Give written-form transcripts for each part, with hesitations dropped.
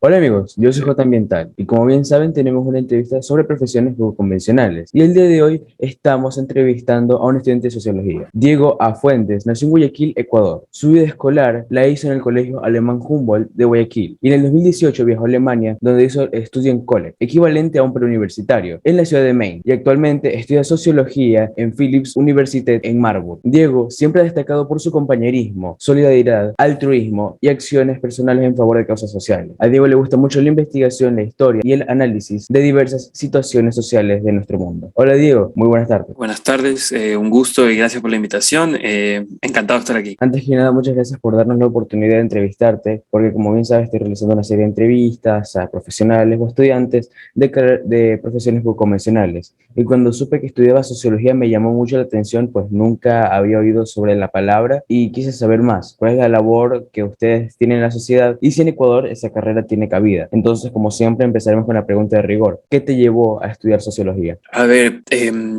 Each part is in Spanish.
Hola amigos, yo soy J Ambiental y como bien saben tenemos una entrevista sobre profesiones poco convencionales y el día de hoy estamos entrevistando a un estudiante de sociología. Diego A. Fuentes nació en Guayaquil, Ecuador. Su vida escolar la hizo en el Colegio Alemán Humboldt de Guayaquil y en el 2018 viajó a Alemania donde hizo estudio en College, equivalente a un preuniversitario, en la ciudad de Maine y actualmente estudia sociología en Philipps University en Marburg. Diego siempre ha destacado por su compañerismo, solidaridad, altruismo y acciones personales en favor de causas sociales. A Diego le gusta mucho la investigación, la historia y el análisis de diversas situaciones sociales de nuestro mundo. Hola Diego, muy buenas tardes. Buenas tardes, un gusto y gracias por la invitación. Encantado de estar aquí. Antes que nada, muchas gracias por darnos la oportunidad de entrevistarte, porque como bien sabes, estoy realizando una serie de entrevistas a profesionales o estudiantes de profesiones poco convencionales. Y cuando supe que estudiaba sociología me llamó mucho la atención, pues nunca había oído sobre la palabra y quise saber más. ¿Cuál es la labor que ustedes tienen en la sociedad? Y si en Ecuador esa carrera tiene cabida. Entonces, como siempre, empezaremos con la pregunta de rigor. ¿Qué te llevó a estudiar sociología? A ver,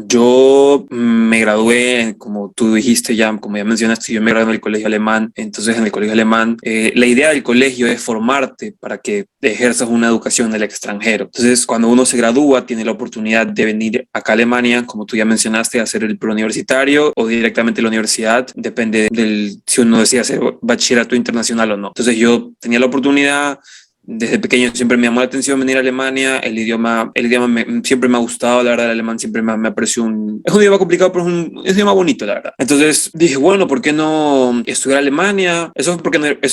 yo me gradué, como tú dijiste ya, como ya mencionaste, yo me gradué en el colegio alemán. Entonces, en el colegio alemán, la idea del colegio es formarte para que ejerzas una educación en el extranjero. Entonces, cuando uno se gradúa, tiene la oportunidad de venir acá a Alemania, como tú ya mencionaste, a hacer el preuniversitario o directamente la universidad, depende del si uno decide hacer bachillerato internacional o no. Entonces, yo tenía la oportunidad. Desde pequeño siempre me llamó la atención venir a Alemania, siempre me ha gustado, la verdad, el alemán siempre me pareció es un idioma complicado, pero es un idioma bonito, la verdad. Entonces dije, bueno, ¿por qué no estudiar Alemania? Eso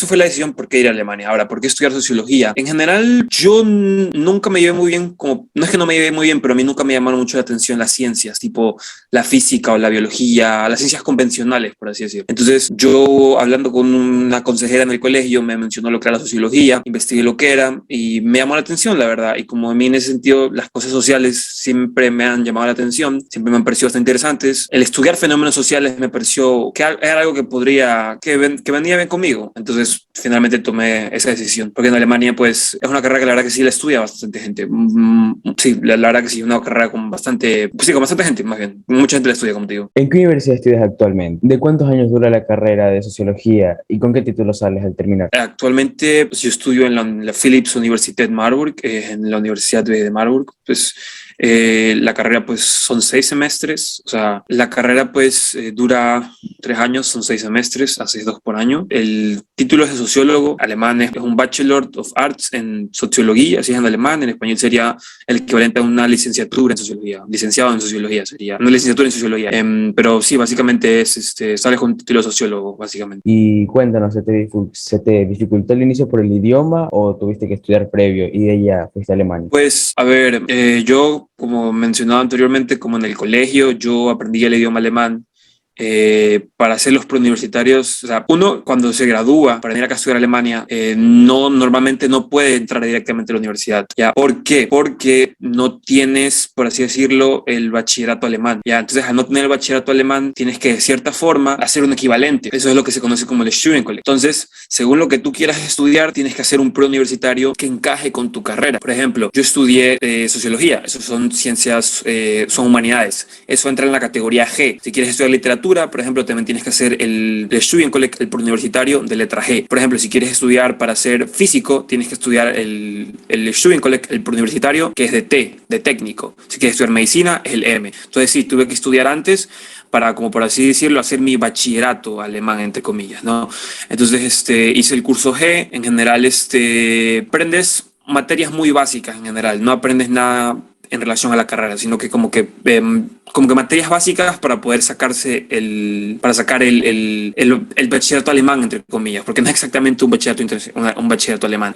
fue la decisión por qué ir a Alemania. Ahora, ¿por qué estudiar sociología? En general, yo nunca me llevé muy bien, no es que no me llevé muy bien, pero a mí nunca me llamaron mucho la atención las ciencias, tipo la física o la biología, las ciencias convencionales, por así decirlo. Entonces yo, hablando con una consejera en el colegio, me mencionó lo que era la sociología, investigué lo que era y me llamó la atención, la verdad. Y como a mí en ese sentido las cosas sociales siempre me han llamado la atención, siempre me han parecido bastante interesantes, el estudiar fenómenos sociales me pareció que era algo que venía bien conmigo. Entonces finalmente tomé esa decisión, porque en Alemania pues es una carrera que la verdad que sí la estudia bastante gente. Sí, la verdad que sí, una carrera con bastante, pues sí, con bastante gente más bien. Mucha gente la estudia, como te digo. ¿En qué universidad estudias actualmente? ¿De cuántos años dura la carrera de sociología y con qué título sales al terminar? Actualmente pues, yo estudio en la Philipps Universität Marburg, en la Universidad de Marburg. Pues la carrera pues son 6 semestres, o sea, la carrera pues dura 3 años, son 6 semestres, haces 2 por año. El título es de sociólogo alemán, es un Bachelor of Arts en sociología, así es en alemán, en español sería el equivalente a una licenciatura en sociología, licenciado en sociología sería, una licenciatura en sociología. Pero sí, básicamente sales con un título de sociólogo, básicamente. Y cuéntanos, ¿se te dificultó el inicio por el idioma o tuviste que estudiar previo y de ahí ya fuiste a Alemania? Pues, a ver, yo, como mencionaba anteriormente, como en el colegio, yo aprendí el idioma alemán para hacer los preuniversitarios. O sea, uno cuando se gradúa para venir acá a estudiar a Alemania, normalmente no puede entrar directamente a la universidad. ¿Ya? ¿Por qué? Porque no tienes, por así decirlo, el bachillerato alemán. ¿Ya? Entonces, al no tener el bachillerato alemán, tienes que de cierta forma hacer un equivalente. Eso es lo que se conoce como el Studienkolleg. Entonces, según lo que tú quieras estudiar, tienes que hacer un preuniversitario que encaje con tu carrera. Por ejemplo, yo estudié sociología, eso son ciencias, son humanidades. Eso entra en la categoría G. Si quieres estudiar literatura, por ejemplo, también tienes que hacer el Studienkolleg, el preuniversitario de letra G. Por ejemplo, si quieres estudiar para ser físico, tienes que estudiar el Studienkolleg, el preuniversitario, que es de T, de técnico. Si quieres estudiar medicina, es el M. Entonces sí, tuve que estudiar antes para, como por así decirlo, hacer mi bachillerato alemán, entre comillas, ¿no? Entonces, hice el curso G. En general, aprendes materias muy básicas en general, no aprendes nada en relación a la carrera, sino que como que materias básicas para poder para sacar el bachillerato alemán, entre comillas, porque no es exactamente un bachillerato alemán.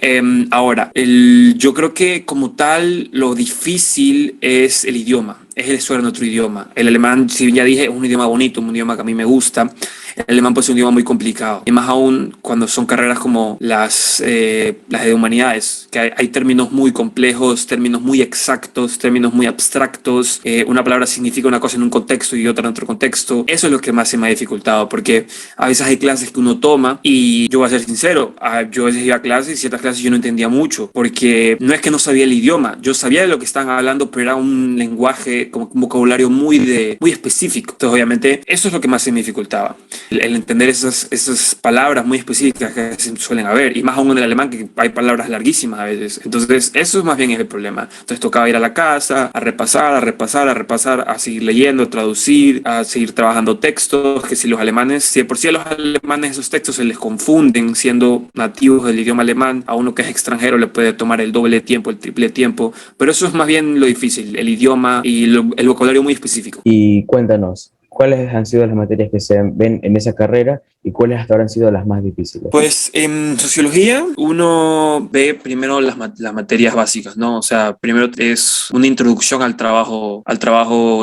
Ahora, yo creo que como tal, lo difícil es el idioma, es el estudiar en otro idioma. El alemán, si ya dije, es un idioma bonito, un idioma que a mí me gusta. El alemán puede ser un idioma muy complicado, y más aún cuando son carreras como las de humanidades, que hay términos muy complejos, términos muy exactos, términos muy abstractos. Una palabra significa una cosa en un contexto y otra en otro contexto. Eso es lo que más se me ha dificultado, porque a veces hay clases que uno toma y yo voy a ser sincero, yo a veces iba a clases y ciertas clases yo no entendía mucho, porque no es que no sabía el idioma, yo sabía de lo que estaban hablando, pero era un lenguaje, como un vocabulario muy específico. Entonces, obviamente, eso es lo que más se me dificultaba. el entender esas palabras muy específicas que se suelen haber, y más aún en el alemán, que hay palabras larguísimas a veces. Entonces, eso es más bien el problema. Entonces, tocaba ir a la casa, a repasar, a repasar, a repasar, a seguir leyendo, a traducir, a seguir trabajando textos, que si los alemanes, si de por sí a los alemanes esos textos se les confunden siendo nativos del idioma alemán, a uno que es extranjero le puede tomar el doble tiempo, el triple tiempo, pero eso es más bien lo difícil, el idioma y el vocabulario muy específico. Y cuéntanos, ¿cuáles han sido las materias que se ven en esa carrera y cuáles hasta ahora han sido las más difíciles? Pues en sociología uno ve primero las materias básicas, ¿no? O sea, primero es una introducción al trabajo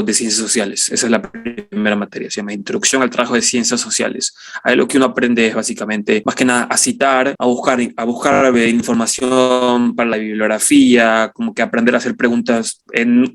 de ciencias sociales. Esa es la primera materia, se llama Introducción al trabajo de ciencias sociales. Ahí lo que uno aprende es básicamente, más que nada, a citar, a buscar información para la bibliografía, como que aprender a hacer preguntas.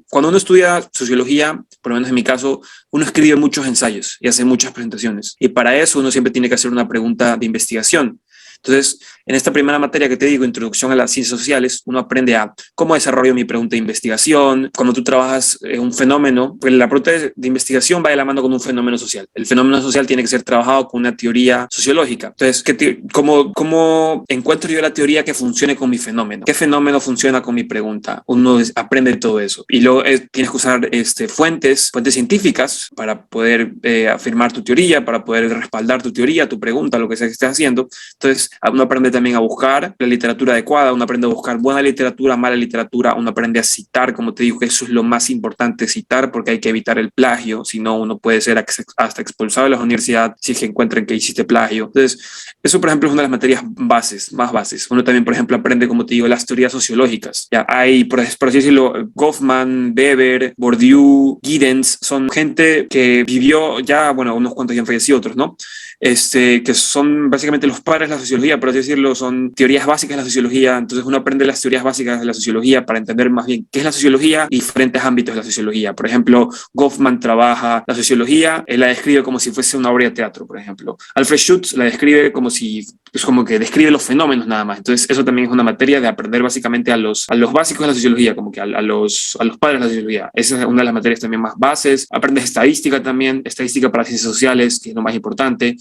Cuando uno estudia sociología, por lo menos en mi caso, uno escribe muchos ensayos y hace muchas presentaciones. Y para eso uno siempre tiene que hacer una pregunta de investigación. Entonces, en esta primera materia que te digo, Introducción a las Ciencias Sociales, uno aprende a cómo desarrollo mi pregunta de investigación. Cuando tú trabajas un fenómeno, pues la pregunta de investigación va de la mano con un fenómeno social. El fenómeno social tiene que ser trabajado con una teoría sociológica. Entonces, ¿cómo encuentro yo la teoría que funcione con mi fenómeno? ¿Qué fenómeno funciona con mi pregunta? Uno aprende todo eso. Y luego tienes que usar fuentes científicas para poder afirmar tu teoría, para poder respaldar tu teoría, tu pregunta, lo que sea que estés haciendo. Entonces, uno aprende también a buscar la literatura adecuada, uno aprende a buscar buena literatura, mala literatura, uno aprende a citar, como te digo, que eso es lo más importante, citar, porque hay que evitar el plagio, si no uno puede ser hasta expulsado de la universidad si es que encuentran que hiciste plagio. Entonces, eso, por ejemplo, es una de las materias más bases. Uno también, por ejemplo, aprende, como te digo, las teorías sociológicas. Ya hay, por así decirlo, Goffman, Weber, Bourdieu, Giddens, son gente que vivió ya, bueno, unos cuantos ya han fallecido, otros, ¿no? Que son básicamente los padres de la sociología, por así decirlo, son teorías básicas de la sociología. Entonces uno aprende las teorías básicas de la sociología para entender más bien qué es la sociología y diferentes ámbitos de la sociología. Por ejemplo, Goffman trabaja la sociología, él la describe como si fuese una obra de teatro, por ejemplo. Alfred Schutz la describe como si es como que describe los fenómenos nada más. Entonces eso también es una materia de aprender básicamente a los básicos de la sociología, como que a los padres de la sociología. Esa es una de las materias también más bases. Aprendes estadística también, estadística para ciencias sociales, que es lo más importante.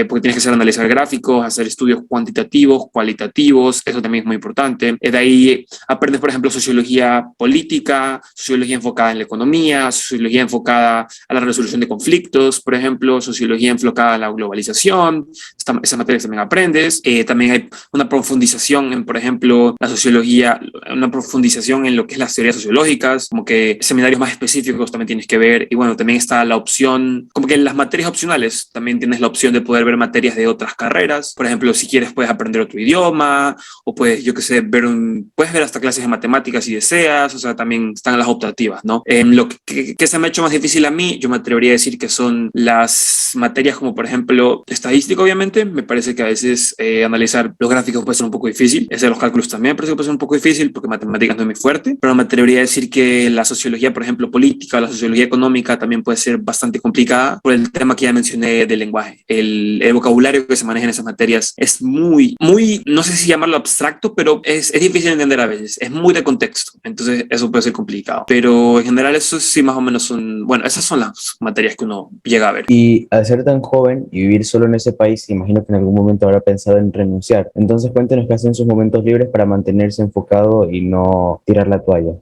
Porque tienes que saber analizar gráficos, hacer estudios cuantitativos, cualitativos, eso también es muy importante. De ahí aprendes, por ejemplo, sociología política, sociología enfocada en la economía, sociología enfocada a la resolución de conflictos, por ejemplo, sociología enfocada a la globalización. Esas materias también aprendes. También hay una profundización en, por ejemplo, la sociología, una profundización en lo que es las teorías sociológicas, como que seminarios más específicos también tienes que ver. Y bueno, también está la opción, como que en las materias opcionales también tienes la opción de poder ver materias de otras carreras. Por ejemplo, si quieres puedes aprender otro idioma o puedes, yo qué sé, puedes ver hasta clases de matemáticas si deseas. O sea, también están las optativas, ¿no? Lo que se me ha hecho más difícil a mí, yo me atrevería a decir que son las materias como, por ejemplo, estadística, obviamente. Me parece que a veces analizar los gráficos puede ser un poco difícil. Hacer los cálculos también parece que puede ser un poco difícil porque matemáticas no es muy fuerte. Pero me atrevería a decir que la sociología, por ejemplo, política, la sociología económica también puede ser bastante complicada por el tema que ya mencioné del lenguaje. El vocabulario que se maneja en esas materias es muy, no sé si llamarlo abstracto, pero es difícil de entender a veces, es muy de contexto, entonces eso puede ser complicado. Pero en general eso sí más o menos bueno, esas son las materias que uno llega a ver. Y al ser tan joven y vivir solo en ese país, imagino que en algún momento habrá pensado en renunciar. Entonces cuéntenos qué hacen en sus momentos libres para mantenerse enfocado y no tirar la toalla.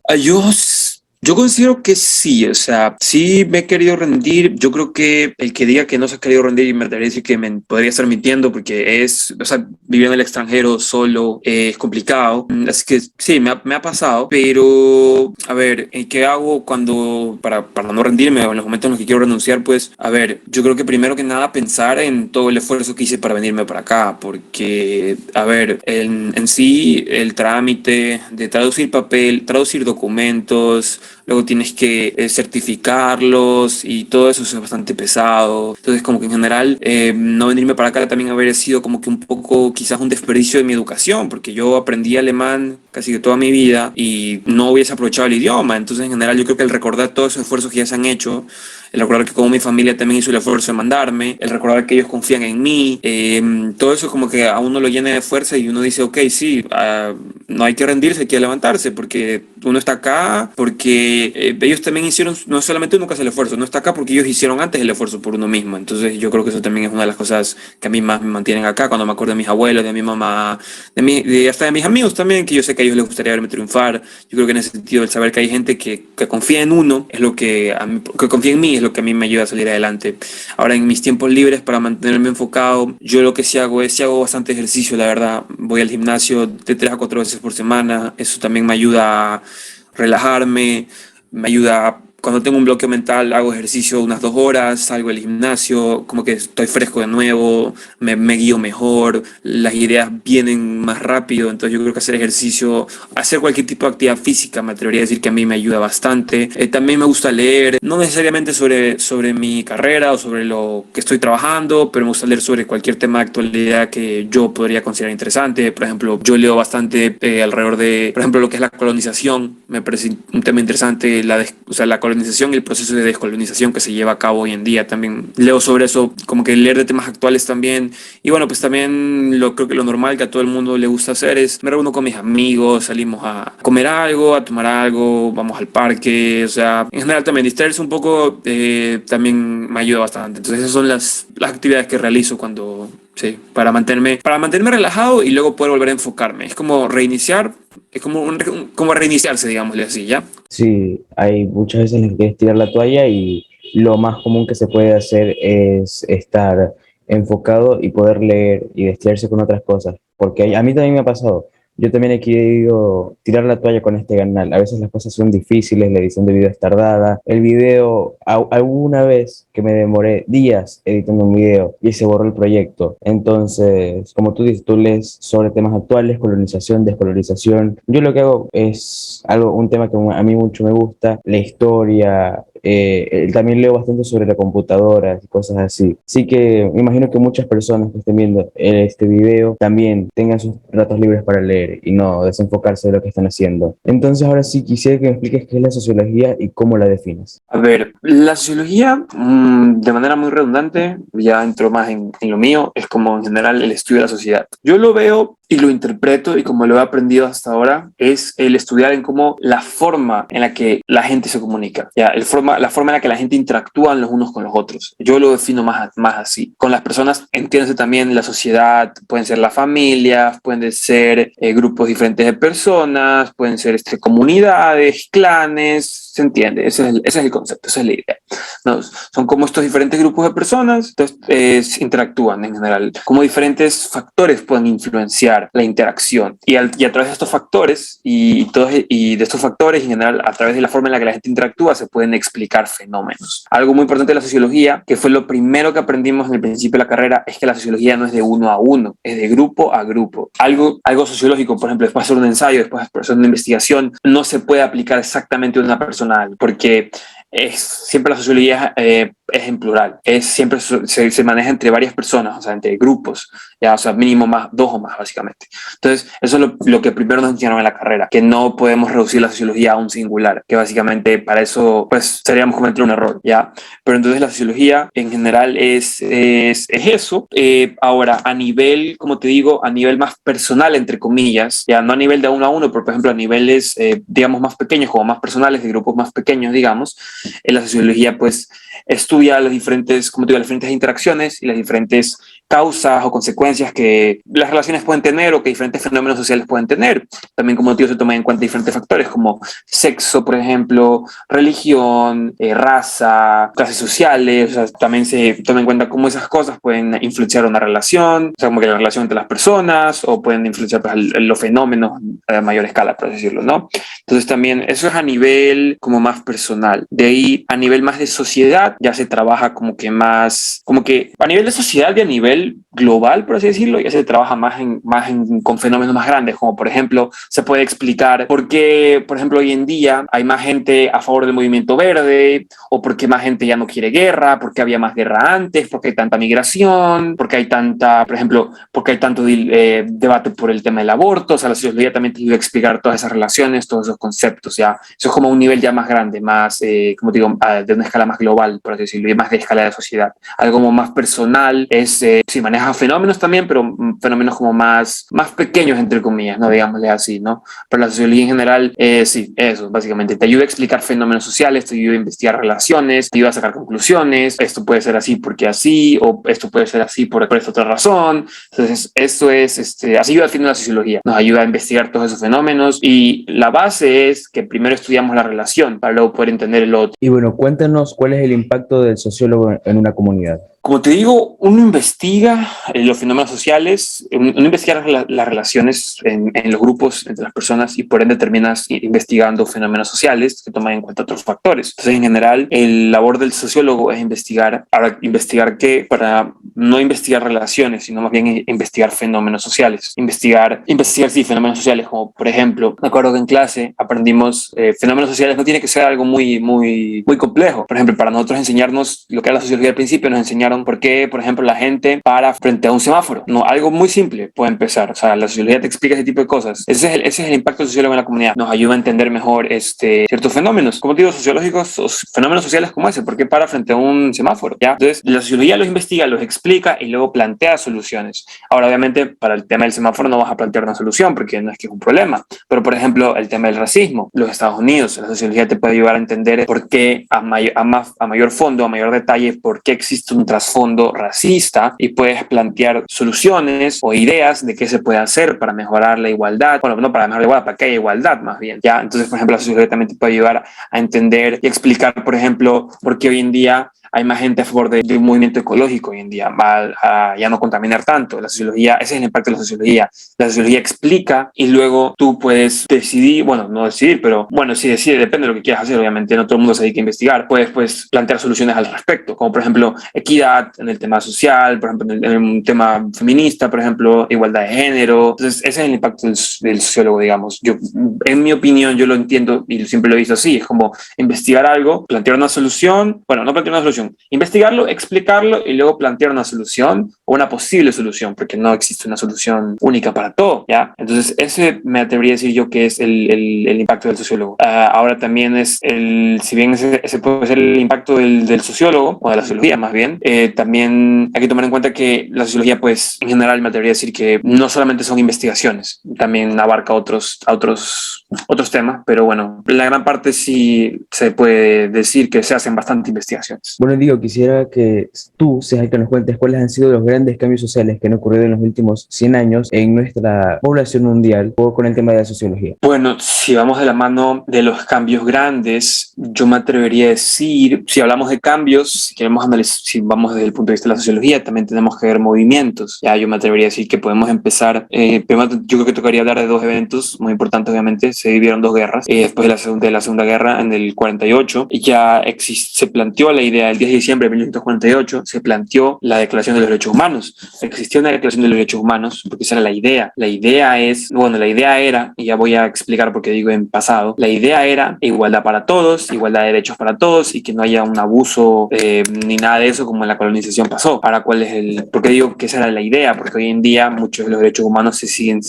Yo considero que sí, o sea, sí me he querido rendir. Yo creo que el que diga que no se ha querido rendir, me atrevería a decir que me podría estar mintiendo porque o sea, vivir en el extranjero solo es complicado. Así que sí, me ha pasado, pero a ver, ¿qué hago para no rendirme o en los momentos en los que quiero renunciar? Pues, a ver, yo creo que primero que nada pensar en todo el esfuerzo que hice para venirme para acá, porque, a ver, en sí, el trámite de traducir papel, traducir documentos, luego tienes que certificarlos y todo eso es bastante pesado. Entonces, como que en general, no venirme para acá también habría sido como que un poco, quizás un desperdicio de mi educación, porque yo aprendí alemán casi que toda mi vida y no hubiese aprovechado el idioma. Entonces, en general, yo creo que el recordar todos esos esfuerzos que ya se han hecho, el recordar que como mi familia también hizo el esfuerzo de mandarme, el recordar que ellos confían en mí, todo eso como que a uno lo llena de fuerza y uno dice, ok, sí, no hay que rendirse, hay que levantarse, porque uno está acá, porque porque ellos también hicieron, no solamente uno que hace el esfuerzo, no está acá porque ellos hicieron antes el esfuerzo por uno mismo. Entonces yo creo que eso también es una de las cosas que a mí más me mantienen acá, cuando me acuerdo de mis abuelos, de mi mamá, hasta de mis amigos también, que yo sé que a ellos les gustaría verme triunfar. Yo creo que en ese sentido el saber que hay gente que confía en uno, es lo que, que confía en mí, es lo que a mí me ayuda a salir adelante. Ahora, en mis tiempos libres, para mantenerme enfocado, yo lo que sí hago bastante ejercicio, la verdad. Voy al gimnasio de 3 a 4 veces por semana. Eso también me ayuda a relajarme, me ayuda. Cuando tengo un bloqueo mental, hago ejercicio unas 2 horas, salgo del gimnasio, como que estoy fresco de nuevo, me guío mejor, las ideas vienen más rápido. Entonces yo creo que hacer ejercicio, hacer cualquier tipo de actividad física, me atrevería a decir que a mí me ayuda bastante. También me gusta leer, no necesariamente sobre mi carrera o sobre lo que estoy trabajando, pero me gusta leer sobre cualquier tema de actualidad que yo podría considerar interesante. Por ejemplo, yo leo bastante alrededor de, por ejemplo, lo que es la colonización. Me parece un tema interesante, o sea, la colonización y el proceso de descolonización que se lleva a cabo hoy en día. También leo sobre eso, como que leer de temas actuales también. Y bueno, pues también creo que lo normal que a todo el mundo le gusta hacer es me reúno con mis amigos, salimos a comer algo, a tomar algo, vamos al parque. O sea, en general también distraerse un poco también me ayuda bastante. Entonces esas son las actividades que realizo cuando... Sí, para mantenerme relajado y luego poder volver a enfocarme. Es como reiniciar, es como reiniciarse, digámosle así, ¿ya? Sí, hay muchas veces en las que quieres tirar la toalla y lo más común que se puede hacer es estar enfocado y poder leer y distraerse con otras cosas. Porque a mí también me ha pasado. Yo también he querido tirar la toalla con este canal. A veces las cosas son difíciles, la edición de video es tardada. El video, alguna vez que me demoré días editando un video y se borró el proyecto. Entonces, como tú dices, tú lees sobre temas actuales, colonización, descolonización. Yo lo que hago es un tema que a mí mucho me gusta, la historia. También leo bastante sobre la computadora y cosas así. Así que me imagino que muchas personas que estén viendo este video también tengan sus ratos libres para leer y no desenfocarse de lo que están haciendo. Entonces, ahora sí quisiera que me expliques qué es la sociología y cómo la defines. A ver, la sociología, de manera muy redundante, ya entro más en lo mío, es como en general el estudio de la sociedad. Yo lo veo y lo interpreto, y como lo he aprendido hasta ahora, es el estudiar en cómo la forma en la que la gente se comunica, ya, la forma en la que la gente interactúa los unos con los otros. Yo lo defino más así. Con las personas, entiéndase también la sociedad, pueden ser las familias, pueden ser grupos diferentes de personas, pueden ser comunidades, clanes, ¿se entiende? Ese es el concepto, esa es la idea. ¿No? Son como estos diferentes grupos de personas, entonces interactúan en general, como diferentes factores pueden influenciar la interacción, y a través de estos factores y de estos factores en general, a través de la forma en la que la gente interactúa, se pueden explicar fenómenos. Algo muy importante de la sociología, que fue lo primero que aprendimos en el principio de la carrera, es que la sociología no es de uno a uno, es de grupo a grupo. Algo sociológico, por ejemplo, después de hacer un ensayo, después de hacer una investigación, no se puede aplicar exactamente a una persona, porque siempre la sociología es en plural, siempre se maneja entre varias personas, o sea, entre grupos, ya, o sea, mínimo dos o más, básicamente. Entonces, eso es lo que primero nos enseñaron en la carrera, que no podemos reducir la sociología a un singular, que básicamente para eso, pues, seríamos cometer un error, ¿ya? Pero entonces la sociología en general es eso. Ahora, a nivel, como te digo, a nivel más personal, entre comillas, ya no a nivel de uno a uno, pero por ejemplo a niveles, digamos, más pequeños, como más personales, de grupos más pequeños, digamos, la sociología, pues, estudia las diferentes, como te digo, las diferentes interacciones y las diferentes causas o consecuencias que las relaciones pueden tener, o que diferentes fenómenos sociales pueden tener. También, como te digo, se toman en cuenta diferentes factores como sexo, por ejemplo, religión, raza, clases sociales. O sea, también se toma en cuenta cómo esas cosas pueden influenciar una relación, o sea, como que la relación entre las personas, o pueden influenciar, pues, los fenómenos a mayor escala, por así decirlo, ¿no? Entonces también eso es a nivel como más personal. De ahí, a nivel más de sociedad, ya se trabaja como que a nivel de sociedad y a nivel global, por así decirlo, ya se trabaja con fenómenos más grandes, como por ejemplo, se puede explicar por qué, por ejemplo, hoy en día hay más gente a favor del movimiento verde, o por qué más gente ya no quiere guerra, por qué había más guerra antes, por qué hay tanta migración, por qué hay por ejemplo, por qué hay tanto debate por el tema del aborto. O sea, la sociología también te ayuda a explicar todas esas relaciones, todos esos conceptos, ya. Eso es como un nivel ya más grande, más, como digo, de una escala más global, por así decirlo, y más de escala de sociedad. Algo como más personal es sí, maneja fenómenos también, pero fenómenos como más pequeños, entre comillas, no digámosle así, ¿no? Pero la sociología en general, sí, eso, básicamente. Te ayuda a explicar fenómenos sociales, te ayuda a investigar relaciones, te ayuda a sacar conclusiones. Esto puede ser así porque así, o esto puede ser así por esta otra razón. Entonces, esto es, así ayuda al fin de la sociología. Nos ayuda a investigar todos esos fenómenos y la base es que primero estudiamos la relación para luego poder entender el otro. Y bueno, cuéntanos cuál es el impacto del sociólogo en una comunidad. Como te digo, uno investiga los fenómenos sociales, uno investiga las relaciones en los grupos entre las personas y por ende terminas investigando fenómenos sociales que toman en cuenta otros factores. Entonces, en general, el labor del sociólogo es investigar, investigar qué, para no investigar relaciones, sino más bien investigar fenómenos sociales. Investigar sí, fenómenos sociales, como por ejemplo, me acuerdo que en clase aprendimos fenómenos sociales, no tiene que ser algo muy complejo. Por ejemplo, para nosotros enseñarnos lo que era la sociología al principio, nos enseñaron por qué, por ejemplo, la gente para frente a un semáforo. No, algo muy simple puede empezar. O sea, la sociología te explica ese tipo de cosas. Ese es el impacto del sociólogo en la comunidad. Nos ayuda a entender mejor ciertos fenómenos, como te digo, sociológicos, fenómenos sociales como ese. ¿Por qué para frente a un semáforo? ¿Ya? Entonces, la sociología los investiga, los explica y luego plantea soluciones. Ahora, obviamente, para el tema del semáforo no vas a plantear una solución porque no es que es un problema. Pero, por ejemplo, el tema del racismo, los Estados Unidos, la sociología te puede ayudar a entender por qué a mayor fondo, a mayor detalle, por qué existe un trasfondo racista y puedes plantear soluciones o ideas de qué se puede hacer para mejorar la igualdad. Bueno, no para mejorar la igualdad, para que haya igualdad más bien. ¿Ya? Entonces, por ejemplo, la sociología también te puede ayudar a entender y explicar, por ejemplo, por qué hoy en día hay más gente a favor de un movimiento ecológico hoy en día, va a ya no contaminar tanto. La sociología, ese es el impacto de la sociología. La sociología explica y luego tú puedes decidir, bueno, no decidir, pero bueno, si decides, depende de lo que quieras hacer, obviamente, no todo el mundo se dedica a investigar. Puedes pues, plantear soluciones al respecto, como por ejemplo equidad en el tema social, por ejemplo en el tema feminista, por ejemplo, igualdad de género. Entonces, ese es el impacto del sociólogo, digamos. Yo, en mi opinión, yo lo entiendo y siempre lo he visto así, es como investigar algo, plantear una solución, bueno, no plantear una solución, investigarlo, explicarlo y luego plantear una solución o una posible solución, porque no existe una solución única para todo, ¿ya? Entonces, ese me atrevería a decir yo que es el impacto del sociólogo. Ahora también es si bien ese puede ser el impacto del sociólogo, o de la sociología más bien, también hay que tomar en cuenta que la sociología, pues, en general me atrevería a decir que no solamente son investigaciones, también abarca otros temas, pero bueno, la gran parte sí se puede decir que se hacen bastante investigaciones. Bueno, Diego, quisiera que tú seas el que nos cuentes cuáles han sido los grandes cambios sociales que han ocurrido en los últimos 100 años en nuestra población mundial o con el tema de la sociología. Bueno, si vamos de la mano de los cambios grandes, yo me atrevería a decir, si hablamos de cambios, si queremos analizar, si vamos desde el punto de vista de la sociología, también tenemos que ver movimientos. Ya yo me atrevería a decir que podemos empezar, primero yo creo que tocaría hablar de dos eventos muy importantes, obviamente, se vivieron dos guerras, después de la Segunda Guerra en el 48, ya se planteó la idea, el 10 de diciembre de 1948, se planteó la Declaración de los Derechos Humanos. Existió una Declaración de los Derechos Humanos, porque esa era la idea. La idea era, y ya voy a explicar por qué digo en pasado, la idea era igualdad para todos, igualdad de derechos para todos y que no haya un abuso ni nada de eso como en la colonización pasó. Ahora, ¿por qué digo que esa era la idea? Porque hoy en día muchos de los derechos humanos siguen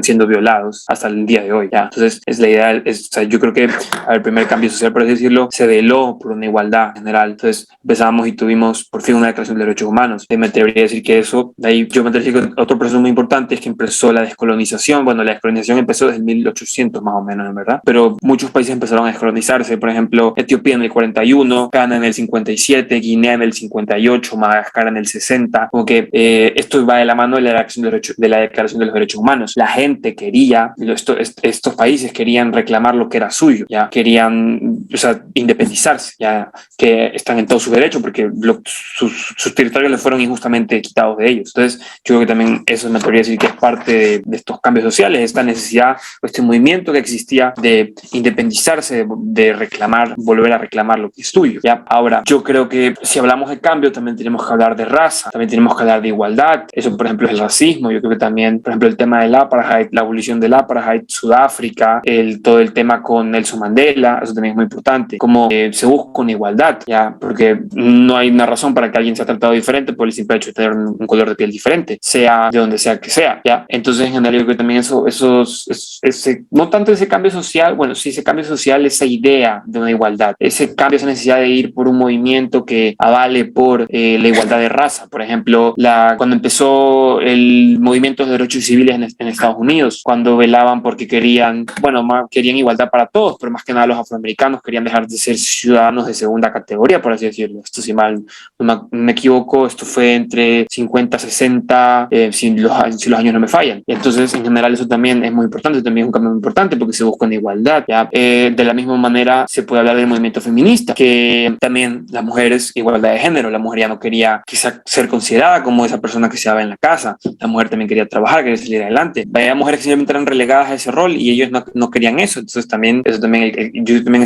siendo violados hasta el día de hoy. ¿Ya? Entonces, es la idea, o sea, yo creo que el primer cambio social, por así decirlo, se veló por una igualdad general. Entonces, empezamos y tuvimos por fin una Declaración de Derechos Humanos. Me atrevería a decir que eso, de ahí yo me atrevería a decir que otro proceso muy importante es que empezó la descolonización. Bueno, la descolonización empezó desde el 1800 más o menos, en verdad, pero muchos países empezaron a descolonizarse. Por ejemplo, Etiopía en el 41, Ghana en el 57, Guinea en el 58, Madagascar en el 60. Como que esto va de la mano de la Declaración de los Derechos Humanos. La gente quería, estos países querían reclamar lo que era suyo, ya querían, o sea, independizarse, ya que están en todos sus derechos porque sus territorios les fueron injustamente quitados de ellos. Entonces, yo creo que también eso me podría decir que es parte de estos cambios sociales, esta necesidad o este movimiento que existía de independizarse, de reclamar, volver a reclamar lo que es tuyo. ¿Ya? Ahora, yo creo que si hablamos de cambio, también tenemos que hablar de raza, también tenemos que hablar de igualdad. Eso, por ejemplo, es el racismo. Yo creo que también, por ejemplo, el tema del apartheid, la abolición del apartheid, Sudáfrica, todo el tema con Nelson Mandela, eso también es muy importante. Como se busca una igualdad, ¿ya? Porque no hay una razón para que alguien sea tratado diferente por el simple hecho de tener un color de piel diferente, sea de donde sea que sea, ¿ya? Entonces, en general, yo creo que también no tanto ese cambio social, bueno, sí, ese cambio social, esa idea de una igualdad, ese cambio, esa necesidad de ir por un movimiento que avale por la igualdad de raza. Por ejemplo, cuando empezó el movimiento de derechos civiles en Estados Unidos, cuando velaban porque querían igualdad para todos, pero más que nada los afroamericanos querían dejar de ser ciudadanos de segunda categoría, por así decirlo. Esto, si mal no me equivoco, esto fue entre 50, 60, si los años no me fallan. Entonces, en general, eso también es muy importante, también es un cambio muy importante porque se busca una igualdad, ¿ya? De la misma manera, se puede hablar del movimiento feminista, que también las mujeres, igualdad de género, la mujer ya no quería quizá ser considerada como esa persona que se daba en la casa, la mujer también quería trabajar, quería salir adelante. Había mujeres que simplemente eran relegadas a ese rol y ellos no querían eso. Entonces, también esos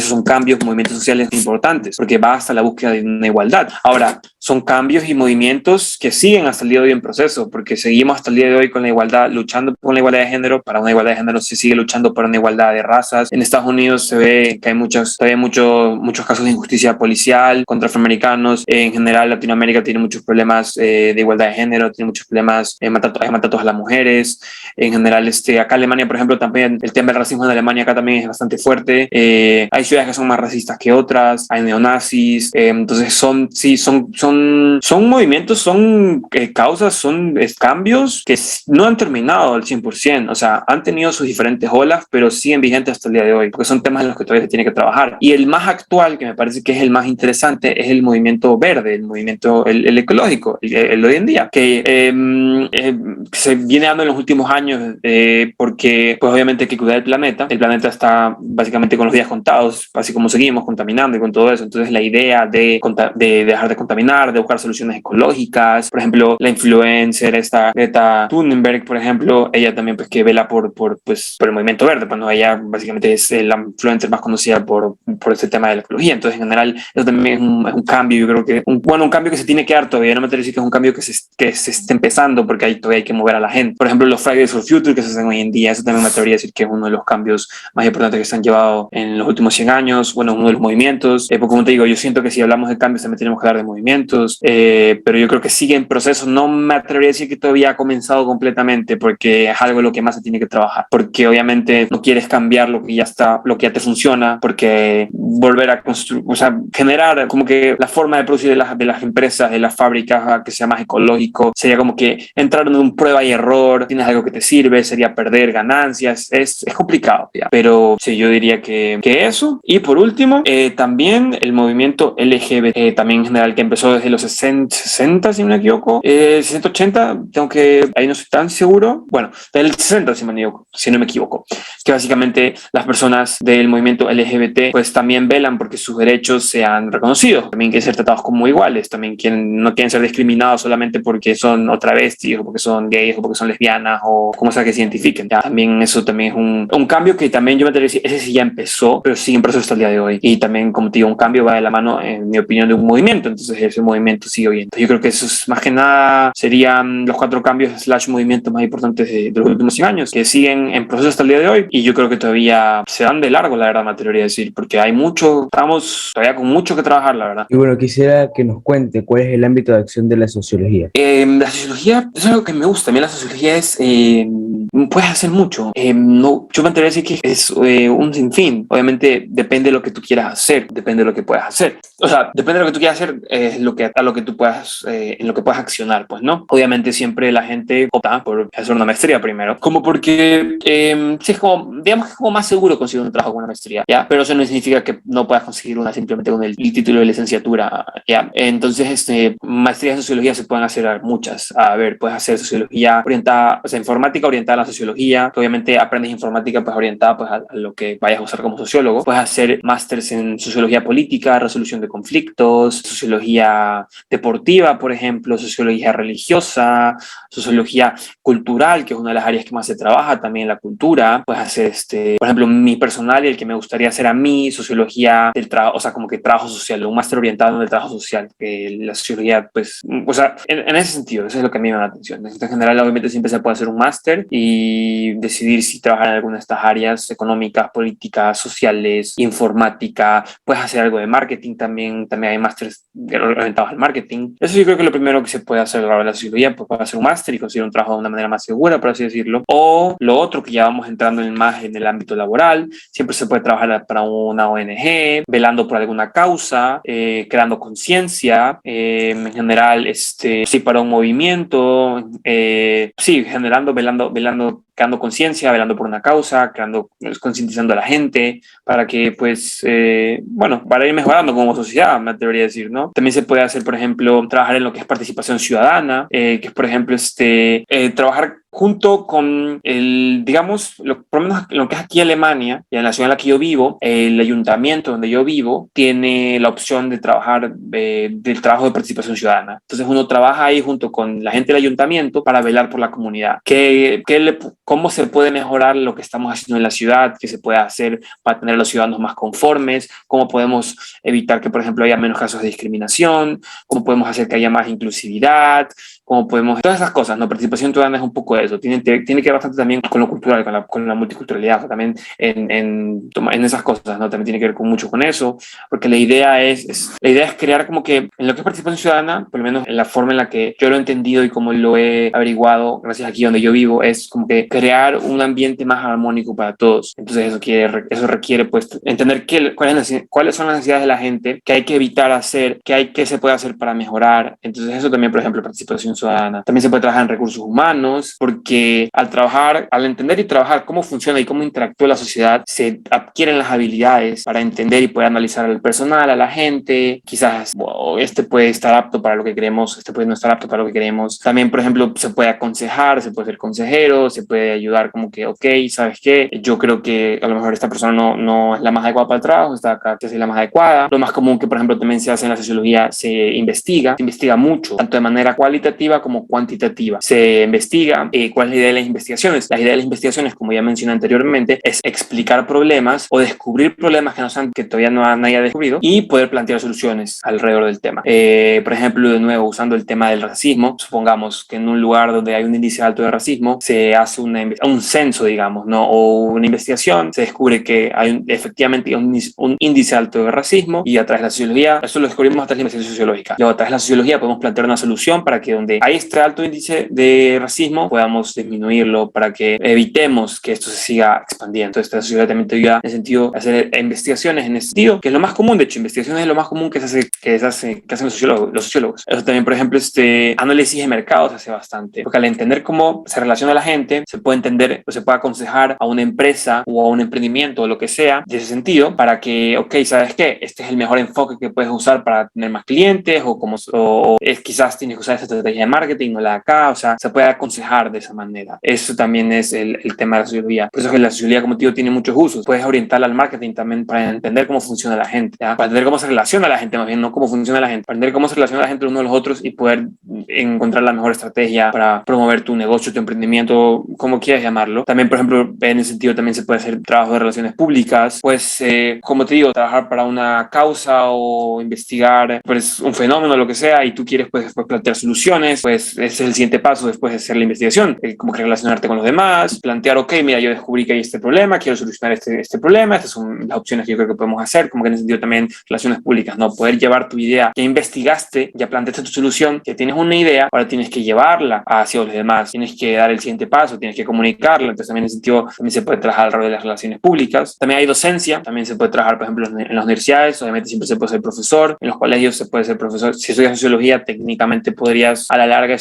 son cambios, movimientos sociales importantes, porque va hasta la búsqueda de una igualdad. Ahora, son cambios y movimientos que siguen hasta el día de hoy en proceso, porque seguimos hasta el día de hoy con la igualdad, luchando por la igualdad de género. Para una igualdad de género se sigue luchando por una igualdad de razas. En Estados Unidos se ve que hay todavía muchos casos de injusticia policial contra afroamericanos. En general, Latinoamérica tiene muchos problemas de igualdad de género, tiene muchos problemas, hay maltratos a las mujeres. En general, acá en Alemania, por ejemplo, también el tema del racismo en Alemania acá también es bastante fuerte. Hay ciudades que son más racistas que otras, hay neonazis. Entonces son movimientos, son causas, son cambios que no han terminado al 100%. O sea, han tenido sus diferentes olas, pero siguen vigentes hasta el día de hoy, porque son temas en los que todavía se tiene que trabajar. Y el más actual, que me parece que es el más interesante, es el movimiento verde, el movimiento el ecológico, el hoy en día, que se viene dando en los últimos años, porque pues obviamente hay que cuidar el planeta. El planeta está básicamente con los días contados, así como seguimos contaminando y con todo eso. Entonces la idea de dejar de contaminar, de buscar soluciones ecológicas, por ejemplo, la influencer esta Greta Thunberg, por ejemplo, ella también pues que vela por el movimiento verde, cuando ella básicamente es la influencer más conocida por este tema de la ecología. Entonces, en general, eso también es un cambio, yo creo que un cambio que se tiene que dar todavía. No me atrevo a decir que es un cambio que se esté empezando, porque ahí todavía hay que mover a la gente. Por ejemplo, los Fridays for Future que se hacen hoy en día, eso también me atrevería a decir que es uno de los cambios más importantes que se han llevado en los últimos 100 años, bueno, uno de los movimientos. Porque como te digo, yo siento que si hablamos de cambios también tenemos que hablar de movimientos, pero yo creo que sigue en proceso. No me atrevería a decir que todavía ha comenzado completamente, porque es algo en lo que más se tiene que trabajar, porque obviamente no quieres cambiar lo que ya está, lo que ya te funciona, porque volver a construir, o sea, generar como que la forma de producir de las empresas, de las fábricas, que sea más ecológico, sería como que entrar en un prueba y error. Tienes algo que te sirve, sería perder ganancias, es complicado, ¿ya? Pero sí, yo diría que eso. Y por último, también el movimiento LGBT, también en general, que empezó desde los 60, si no me equivoco, 60, 80, ahí no estoy tan seguro, bueno, del 60, si no me equivoco, que básicamente las personas del movimiento LGBT pues también velan porque sus derechos sean reconocidos, también quieren ser tratados como iguales, también no quieren ser discriminados solamente porque son o travestis, o porque son gays, o porque son lesbianas, o como sea que se identifiquen. Ya, también eso también es un cambio que también yo me atrevería a decir, ese sí ya empezó, pero sigue en proceso hasta el día de hoy. Y también, como te digo, un cambio va de la mano, en mi opinión, de un movimiento. Entonces ese movimiento sigue hoy. Yo creo que esos más que nada serían los 4 cambios / movimientos más importantes de los últimos 100 años, que siguen en proceso hasta el día de hoy. Y yo creo que todavía se dan de largo, la verdad, me atrevería a decir, porque estamos todavía con mucho que trabajar, la verdad. Y bueno, quisiera que nos cuente cuál es el ámbito de acción de la sociología. La sociología es algo que me gusta. A mí la sociología puedes hacer mucho. No, yo me atrevería a decir que es un sinfín. Obviamente depende de lo que tú quieras hacer, depende de lo que puedas hacer. O sea, depende de lo que tú quieras hacer, es en lo que tú puedas, en lo que puedas accionar, pues, ¿no? Obviamente siempre la gente opta por hacer una maestría primero, como porque sí, es como, digamos que es como más seguro conseguir un trabajo con una maestría, ¿ya? Pero eso no significa que no puedas conseguir una simplemente con el título de licenciatura, ¿ya? Entonces, maestrías de sociología se pueden hacer muchas. A ver, puedes hacer sociología orientada, o sea, informática orientada a la sociología, que obviamente aprendes informática pues orientada pues a lo que vayas a usar como sociólogo. Puedes hacer másters en sociología política, resolución de conflictos, sociología sociología deportiva, por ejemplo, sociología religiosa, sociología cultural, que es una de las áreas que más se trabaja, también la cultura. Puedes hacer, por ejemplo, mi personal y el que me gustaría hacer a mí, sociología del trabajo, o sea, como que trabajo social, un máster orientado en el trabajo social, que la sociología, pues, o sea, en ese sentido, eso es lo que a mí me llama la atención. En general, obviamente, siempre se puede hacer un máster y decidir si trabajar en alguna de estas áreas económicas, políticas, sociales, informática. Puedes hacer algo de marketing también hay másteres orientados al marketing. Eso yo creo que lo primero que se puede hacer a la hora de la sociología, pues puede hacer un máster y conseguir un trabajo de una manera más segura, por así decirlo. O lo otro, que ya vamos entrando más en el ámbito laboral, siempre se puede trabajar para una ONG, velando por alguna causa, creando conciencia, en general, sí, para un movimiento, sí, generando, velando, creando conciencia, velando por una causa, concientizando a la gente para que, pues, bueno, para ir mejorando como sociedad, me atrevería a decir, ¿no? También se puede hacer, por ejemplo, trabajar en lo que es participación ciudadana, que es, por ejemplo, trabajar junto con digamos, por lo menos lo que es aquí Alemania, y en la ciudad en la que yo vivo, el ayuntamiento donde yo vivo tiene la opción de trabajar del trabajo de participación ciudadana. Entonces uno trabaja ahí junto con la gente del ayuntamiento para velar por la comunidad. ¿Cómo se puede mejorar lo que estamos haciendo en la ciudad? ¿Qué se puede hacer para tener a los ciudadanos más conformes? ¿Cómo podemos evitar que, por ejemplo, haya menos casos de discriminación? ¿Cómo podemos hacer que haya más inclusividad? ¿Cómo podemos? Todas esas cosas, ¿no? Participación ciudadana es un poco de eso. Tiene que ver bastante también con lo cultural, con la multiculturalidad, o sea, también en esas cosas, ¿no? También tiene que ver mucho con eso, porque la idea es crear como que, en lo que es participación ciudadana, por lo menos en la forma en la que yo lo he entendido y como lo he averiguado, gracias aquí donde yo vivo, es como que crear un ambiente más armónico para todos. Entonces eso requiere, pues, entender cuáles son las necesidades de la gente, qué hay que evitar hacer, qué se puede hacer para mejorar. Entonces eso también, por ejemplo, participación ciudadana. También se puede trabajar en recursos humanos, porque al entender y trabajar cómo funciona y cómo interactúa la sociedad, se adquieren las habilidades para entender y poder analizar al personal, a la gente. Quizás este puede estar apto para lo que queremos, este puede no estar apto para lo que queremos. También, por ejemplo, se puede aconsejar, se puede ser consejero, se puede ayudar como que, ok, ¿sabes qué? Yo creo que a lo mejor esta persona no es la más adecuada para el trabajo, esta acá es la más adecuada. Lo más común que, por ejemplo, también se hace en la sociología, se investiga mucho, tanto de manera cualitativa como cuantitativa. Se investiga cuál es la idea de las investigaciones. La idea de las investigaciones, como ya mencioné anteriormente, es explicar problemas o descubrir problemas que todavía nadie ha descubrido y poder plantear soluciones alrededor del tema. Por ejemplo, de nuevo, usando el tema del racismo, supongamos que en un lugar donde hay un índice alto de racismo, se hace un censo, digamos, ¿no? O una investigación, se descubre que hay efectivamente un índice alto de racismo, y a través de la sociología, eso lo descubrimos a través de la investigación sociológica. Luego, a través de la sociología podemos plantear una solución para que donde hay este alto índice de racismo podamos disminuirlo, para que evitemos que esto se siga expandiendo. Entonces, la sociología también te ayuda en el sentido de hacer investigaciones en ese sentido, que es lo más común. De hecho, investigaciones es lo más común que hacen los sociólogos. Eso también, por ejemplo, análisis de mercados se hace bastante, porque al entender cómo se relaciona la gente, se puede entender o se puede aconsejar a una empresa o a un emprendimiento o lo que sea de ese sentido, para que, ok, ¿sabes qué? Este es el mejor enfoque que puedes usar para tener más clientes, quizás tienes que usar esa estrategia de marketing, no la de acá. O sea, se puede aconsejar de esa manera. Eso también es el tema de la sociología. Por eso es que la sociología, como te digo, tiene muchos usos. Puedes orientarla al marketing también para entender cómo funciona la gente, ¿ya? Para entender cómo se relaciona la gente, más bien, no cómo funciona la gente, para entender cómo se relaciona la gente unos a los otros y poder encontrar la mejor estrategia para promover tu negocio, tu emprendimiento, como quieras llamarlo. También, por ejemplo, en ese sentido también se puede hacer trabajo de relaciones públicas. Pues, como te digo, trabajar para una causa o investigar, pues, un fenómeno, lo que sea, y tú quieres, pues, después plantear soluciones. Pues ese es el siguiente paso después de hacer la investigación, como que relacionarte con los demás, plantear, ok, mira, yo descubrí que hay este problema, quiero solucionar este problema, estas son las opciones que yo creo que podemos hacer, como que en ese sentido también relaciones públicas, ¿no? Poder llevar tu idea, ya investigaste, ya planteaste tu solución, ya tienes una idea, ahora tienes que llevarla hacia los demás, tienes que dar el siguiente paso, tienes que comunicarla. Entonces también en ese sentido también se puede trabajar alrededor de las relaciones públicas. También hay docencia, también se puede trabajar, por ejemplo, en las universidades. Obviamente siempre se puede ser profesor, en los colegios se puede ser profesor. Si estudias sociología, técnicamente podrías, a la larga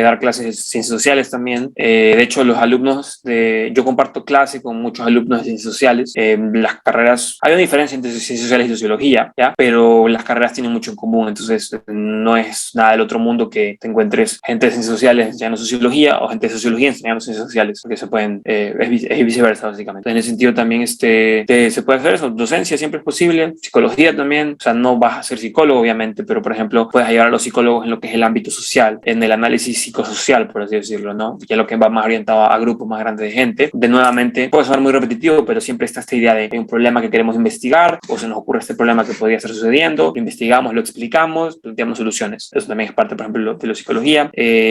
dar clases de ciencias sociales también. De hecho, yo comparto clase con muchos alumnos de ciencias sociales. Las carreras, hay una diferencia entre ciencias sociales y sociología, ¿ya? Pero las carreras tienen mucho en común, entonces no es nada del otro mundo que te encuentres gente de ciencias sociales enseñando sociología o gente de sociología enseñando ciencias sociales, porque se pueden, es viceversa básicamente. En ese sentido también se puede hacer eso, docencia siempre es posible, psicología también, o sea, no vas a ser psicólogo obviamente, pero por ejemplo puedes ayudar a los psicólogos en lo que es el ámbito social, en el análisis psicosocial, por así decirlo, ¿no? Ya lo que va más orientado a grupos más grandes de gente. De nuevamente, puede sonar muy repetitivo, pero siempre está esta idea de hay un problema que queremos investigar o se nos ocurre este problema que podría estar sucediendo, lo investigamos, lo explicamos, planteamos soluciones. Eso también es parte, por ejemplo, de la psicología.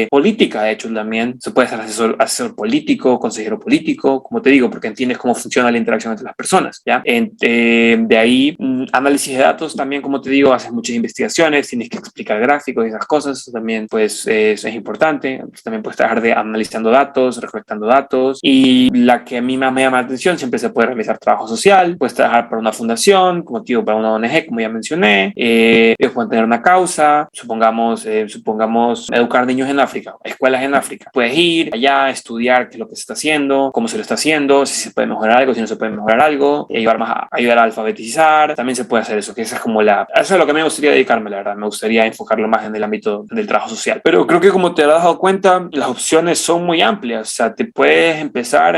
Política, de hecho, también se puede ser asesor político, consejero político, como te digo, porque entiendes cómo funciona la interacción entre las personas, ¿ya? De ahí, análisis de datos también, como te digo, haces muchas investigaciones, tienes que explicar gráficos y esas cosas, eso también pues es importante. También puedes trabajar analizando datos, recolectando datos, y la que a mí más me llama la atención, siempre se puede realizar trabajo social, puedes trabajar para una fundación, como te digo, para una ONG, como ya mencioné, ellos pueden tener una causa, supongamos educar niños en África, escuelas en África, puedes ir allá, estudiar qué es lo que se está haciendo, cómo se lo está haciendo, si se puede mejorar algo, si no se puede mejorar algo, ayudar a alfabetizar, también se puede hacer eso, que esa es eso es lo que me gustaría dedicarme, la verdad, me gustaría enfocarlo más en el ámbito del trabajo social. Pero creo que como te has dado cuenta, las opciones son muy amplias, o sea, te puedes empezar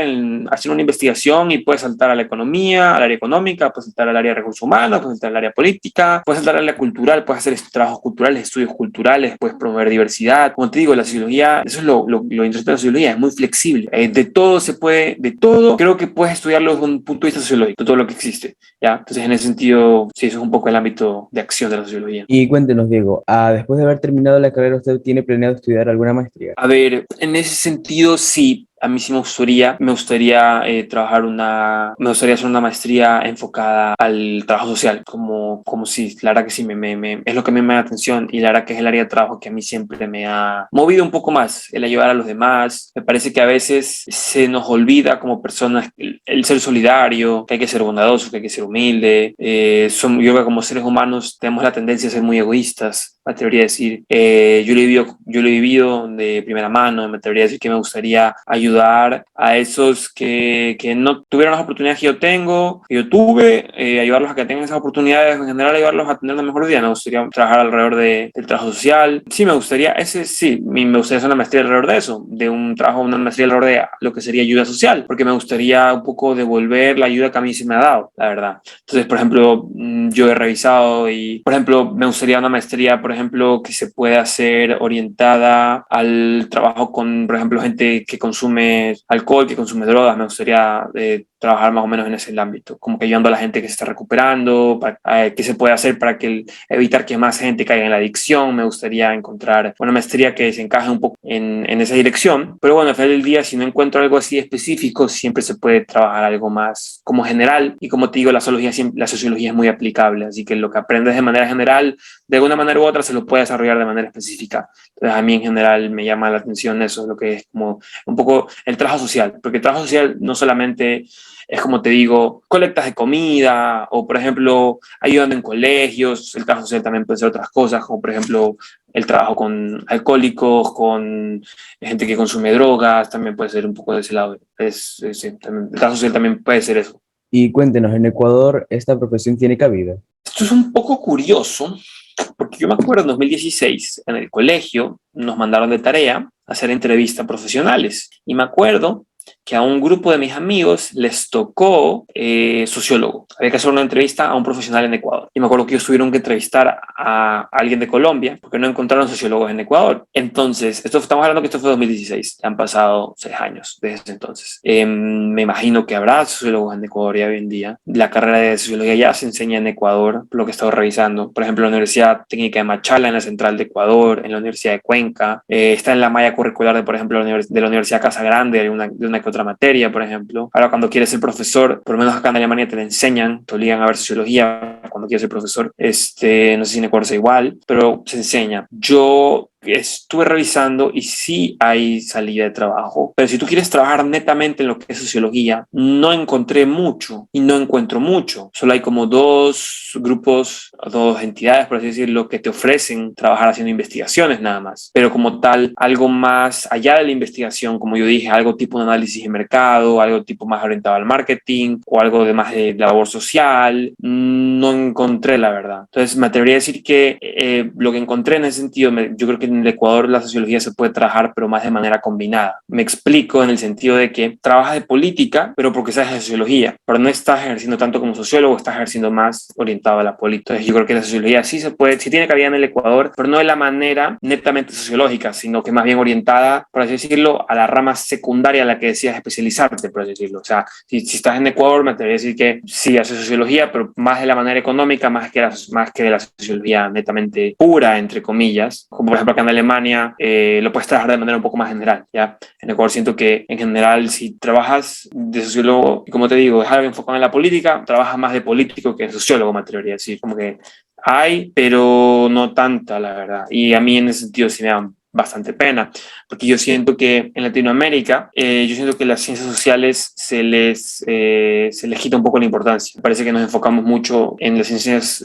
hacer una investigación y puedes saltar a la economía, al área económica, puedes saltar al área de recursos humanos, puedes saltar al área política, puedes saltar al área cultural, puedes hacer trabajos culturales, estudios culturales, puedes promover diversidad. Como te digo, la sociología, eso es lo interesante de la sociología, es muy flexible. De todo, creo que puedes estudiarlo desde un punto de vista sociológico, de todo lo que existe, ¿ya? Entonces, en ese sentido, sí, eso es un poco el ámbito de acción de la sociología. Y cuéntenos, Diego, después de haber terminado la carrera, ¿usted tiene planeado estudiar alguna maestría? A ver, en ese sentido, sí. A mí sí me gustaría me gustaría hacer una maestría enfocada al trabajo social, como si, la verdad que sí, es lo que a mí me da atención y la verdad que es el área de trabajo que a mí siempre me ha movido un poco más, el ayudar a los demás. Me parece que a veces se nos olvida como personas el ser solidario, que hay que ser bondadoso, que hay que ser humilde. Yo creo que como seres humanos tenemos la tendencia a ser muy egoístas, me atrevería a decir. Yo lo he vivido de primera mano, me atrevería a decir que me gustaría ayudar a esos que no tuvieron las oportunidades que yo tuve, ayudarlos a que tengan esas oportunidades, en general ayudarlos a tener una mejor vida. Me gustaría trabajar alrededor del trabajo social. Sí, me gustaría hacer una maestría alrededor de eso, una maestría alrededor de lo que sería ayuda social, porque me gustaría un poco devolver la ayuda que a mí se me ha dado, la verdad. Entonces, por ejemplo, yo he revisado y, por ejemplo, me gustaría una maestría, por ejemplo, que se pueda hacer orientada al trabajo con, por ejemplo, gente que consume alcohol, que consume drogas. Me gustaría trabajar más o menos en ese ámbito, como que ayudando a la gente que se está recuperando, qué se puede hacer para evitar que más gente caiga en la adicción. Me gustaría encontrar una maestría que se encaje un poco en esa dirección, pero bueno, al final del día, si no encuentro algo así específico, siempre se puede trabajar algo más como general, y como te digo, la sociología es muy aplicable, así que lo que aprendes de manera general, de alguna manera u otra, se lo puede desarrollar de manera específica. Entonces, a mí en general me llama la atención eso, lo que es como un poco el trabajo social, porque el trabajo social no solamente es, como te digo, colectas de comida o, por ejemplo, ayudando en colegios. El trabajo social también puede ser otras cosas, como por ejemplo el trabajo con alcohólicos, con gente que consume drogas, también puede ser un poco de ese lado. Sí, el trabajo social también puede ser eso. Y cuéntenos, ¿en Ecuador esta profesión tiene cabida? Esto es un poco curioso, porque yo me acuerdo en 2016, en el colegio, nos mandaron de tarea hacer entrevistas profesionales. Y me acuerdo que a un grupo de mis amigos les tocó sociólogo. Había que hacer una entrevista a un profesional en Ecuador. Y me acuerdo que ellos tuvieron que entrevistar a alguien de Colombia porque no encontraron sociólogos en Ecuador. Entonces, estamos hablando que esto fue 2016. Han pasado 6 años desde ese entonces. Me imagino que habrá sociólogos en Ecuador ya hoy en día. La carrera de sociología ya se enseña en Ecuador, por lo que he estado revisando. Por ejemplo, en la Universidad Técnica de Machala, en la Central de Ecuador, en la Universidad de Cuenca. Está en la malla curricular de, por ejemplo, de la Universidad Casa Grande, de una que otra materia, por ejemplo. Ahora, cuando quieres ser profesor, por lo menos acá en Alemania te enseñan, te obligan a ver sociología cuando quieres ser profesor. No sé si en Ecuador es igual, pero se enseña. Yo estuve revisando y sí hay salida de trabajo, pero si tú quieres trabajar netamente en lo que es sociología, no encontré mucho y no encuentro mucho. Solo hay como dos grupos, dos entidades, por así decirlo, que te ofrecen trabajar haciendo investigaciones nada más. Pero como tal, algo más allá de la investigación, como yo dije, algo tipo un análisis de mercado, algo tipo más orientado al marketing o algo de más de labor social, no encontré la verdad. Entonces me atrevería a decir que lo que encontré en ese sentido, yo creo que en el Ecuador la sociología se puede trabajar, pero más de manera combinada. Me explico en el sentido de que trabajas de política, pero porque sabes de sociología, pero no estás ejerciendo tanto como sociólogo, estás ejerciendo más orientado a la política. Entonces yo creo que la sociología sí se puede, sí tiene cabida en el Ecuador, pero no de la manera netamente sociológica, sino que más bien orientada, por así decirlo, a la rama secundaria a la que decías especializarte, por así decirlo. O sea, si estás en Ecuador, me atrevería a decir que sí haces sociología, pero más de la manera económica, más que de la sociología netamente pura, entre comillas. Como por ejemplo acá en Alemania, lo puedes trabajar de manera un poco más general, ¿ya? En Ecuador siento que en general si trabajas de sociólogo, y como te digo, es algo enfocado en la política, trabajas más de político que de sociólogo, me atrevería a decir. Como que hay, pero no tanta, la verdad. Y a mí en ese sentido sí me da bastante pena, porque yo siento que en Latinoamérica, yo siento que las ciencias sociales se les quita un poco la importancia. Parece que nos enfocamos mucho en las ciencias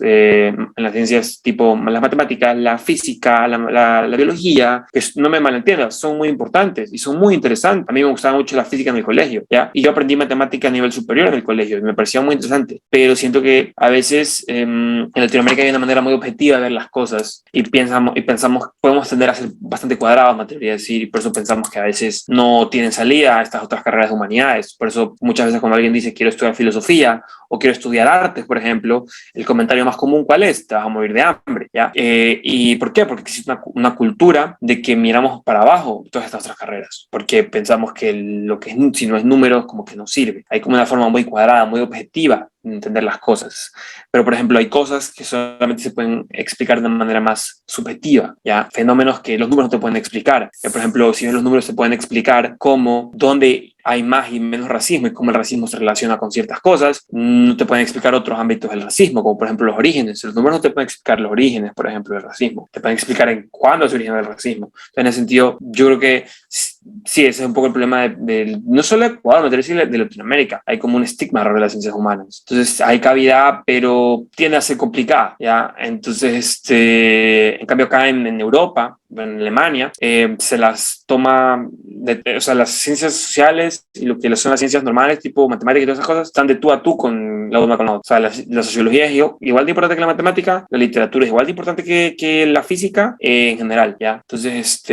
tipo las matemáticas, la física, la biología, que no me malentiendas, son muy importantes y son muy interesantes. A mí me gustaba mucho la física en el colegio, ¿ya? Y yo aprendí matemáticas a nivel superior en el colegio y me parecía muy interesante, pero siento que a veces en Latinoamérica hay una manera muy objetiva de ver las cosas y pensamos podemos tender a ser bastante cuadrados, me atrevería a decir, y por eso pensamos que a veces no tienen salida a estas otras carreras de humanidades. Por eso muchas veces cuando alguien dice quiero estudiar filosofía o quiero estudiar artes, por ejemplo, el comentario más común, ¿cuál es? Te vas a morir de hambre, ¿ya? ¿Y por qué? Porque existe una cultura de que miramos para abajo todas estas otras carreras, porque pensamos que lo que si no es números, como que no sirve. Hay como una forma muy cuadrada, muy objetiva de entender las cosas. Pero, por ejemplo, hay cosas que solamente se pueden explicar de una manera más subjetiva, ¿ya? Fenómenos que los números no te pueden explicar. Por ejemplo, si bien los números se pueden explicar cómo, dónde hay más y menos racismo y cómo el racismo se relaciona con ciertas cosas, no te pueden explicar otros ámbitos del racismo, como por ejemplo los orígenes. Los números no te pueden explicar los orígenes, por ejemplo, del racismo. Te pueden explicar en cuándo se origina el racismo. Entonces, en ese sentido, yo creo que sí, ese es un poco el problema no solo de Ecuador, de Latinoamérica. Hay como un estigma alrededor de las ciencias humanas. Entonces, hay cavidad, pero tiende a ser complicada, ¿ya? Entonces, en cambio acá en Europa, en Alemania, se las toma, o sea, las ciencias sociales y lo que son las ciencias normales, tipo matemáticas y todas esas cosas, están de tú a tú con la una con la otra. O sea, la sociología es igual de importante que la matemática, la literatura es igual de importante que la física en general, ¿ya? Entonces,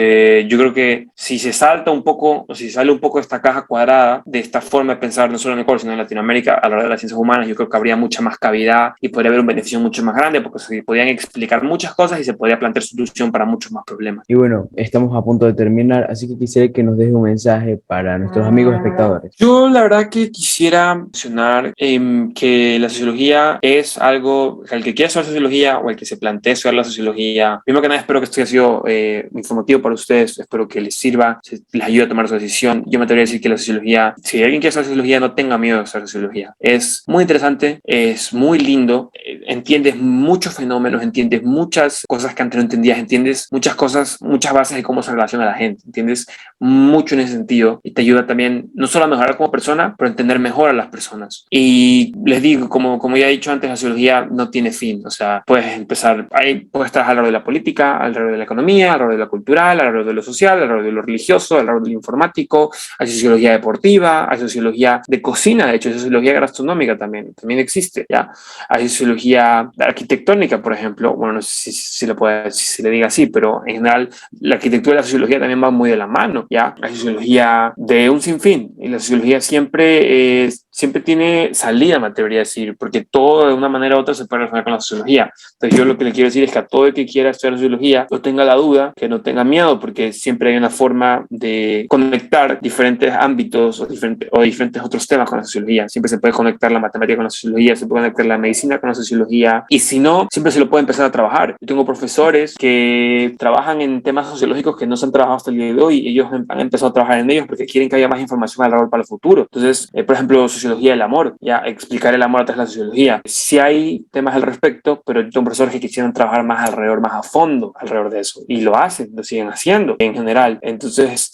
yo creo que si se salta un poco, o si sale un poco de esta caja cuadrada, de esta forma de pensar, no solo en Ecuador, sino en Latinoamérica, a la hora de las ciencias humanas, yo creo que habría mucha más cavidad y podría haber un beneficio mucho más grande, porque se podrían explicar muchas cosas y se podría plantear solución para muchos más problemas. Y bueno, estamos a punto de terminar, así que quisiera que nos deje un mensaje para nuestros amigos espectadores. Yo la verdad que quisiera mencionar que la sociología es algo, el que quiera estudiar sociología o el que se plantee estudiar la sociología, primero que nada espero que esto haya sido informativo para ustedes, espero que les sirva, les ayude a tomar su decisión. Yo me atrevería a decir que la sociología, si alguien quiere estudiar sociología, no tenga miedo de estudiar sociología. Es muy interesante, es muy lindo, entiendes muchos fenómenos, entiendes muchas cosas que antes no entendías, entiendes muchas cosas, muchas bases de cómo se relaciona la gente, entiendes mucho en ese sentido y te ayuda también no solo a mejorar como persona, pero a entender mejor a las personas. Y les digo, como ya he dicho antes, la sociología no tiene fin, o sea, puedes empezar, ahí puedes trabajar alrededor de la política, alrededor de la economía, alrededor de la cultural, alrededor de lo social, alrededor de lo religioso, alrededor de lo informático, hay sociología deportiva, hay sociología de cocina, de hecho, hay sociología gastronómica también existe, ¿ya? Hay sociología arquitectónica, por ejemplo, bueno, no sé si se le diga así, pero en general la arquitectura y la sociología también van muy de la mano, ¿ya? Hay sociología de un sinfín y la sociología siempre tiene salida, me atrevería a decir, porque todo de una manera u otra se puede relacionar con la sociología. Entonces yo lo que le quiero decir es que a todo el que quiera estudiar sociología no tenga la duda, que no tenga miedo, porque siempre hay una forma de conectar diferentes ámbitos o diferentes otros temas con la sociología. Siempre se puede conectar la matemática con la sociología, se puede conectar la medicina con la sociología y si no, siempre se lo puede empezar a trabajar. Yo tengo profesores que trabajan en temas sociológicos que no se han trabajado hasta el día de hoy y ellos han empezado a trabajar en ellos porque quieren que haya más información alrededor para el futuro. Entonces, por ejemplo, sociología del amor, ya explicar el amor tras la sociología. Sí hay temas al respecto, pero son profesores que quisieran trabajar más alrededor, más a fondo alrededor de eso, y lo hacen, lo siguen haciendo en general. Entonces,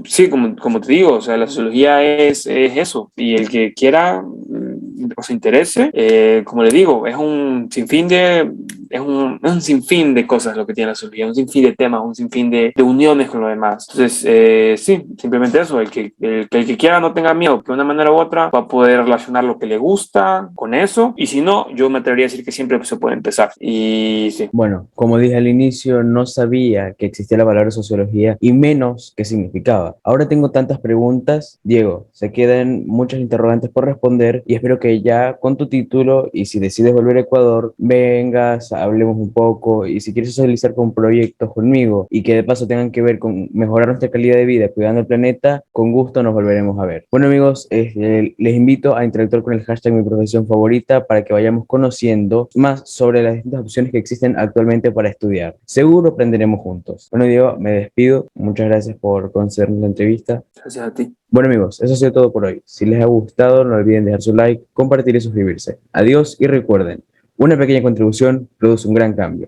sí, como te digo, o sea, la sociología es eso, y el que quiera o se interese, como le digo, es un sinfín de cosas lo que tiene la sociología, un sinfín de temas, un sinfín de uniones con lo demás. Entonces, sí, simplemente eso, el que quiera no tenga miedo, que de una manera u otra va a poder relacionar lo que le gusta con eso, y si no, yo me atrevería a decir que siempre se puede empezar. Y sí. Bueno, como dije al inicio, no sabía que existía la palabra sociología y menos qué significaba. Ahora tengo tantas preguntas, Diego, se quedan muchas interrogantes por responder y espero que ya con tu título y si decides volver a Ecuador, vengas, hablemos un poco y si quieres socializar con proyectos conmigo y que de paso tengan que ver con mejorar nuestra calidad de vida cuidando el planeta, con gusto nos volveremos a ver. Bueno amigos, les invito a interactuar con el hashtag mi profesión favorita para que vayamos conociendo más sobre las distintas opciones que existen actualmente para estudiar. Seguro aprenderemos juntos. Bueno, Diego, me despido. Muchas gracias por concedernos la entrevista. Gracias a ti. Bueno, amigos, eso ha sido todo por hoy. Si les ha gustado, no olviden dejar su like, compartir y suscribirse. Adiós y recuerden, una pequeña contribución produce un gran cambio.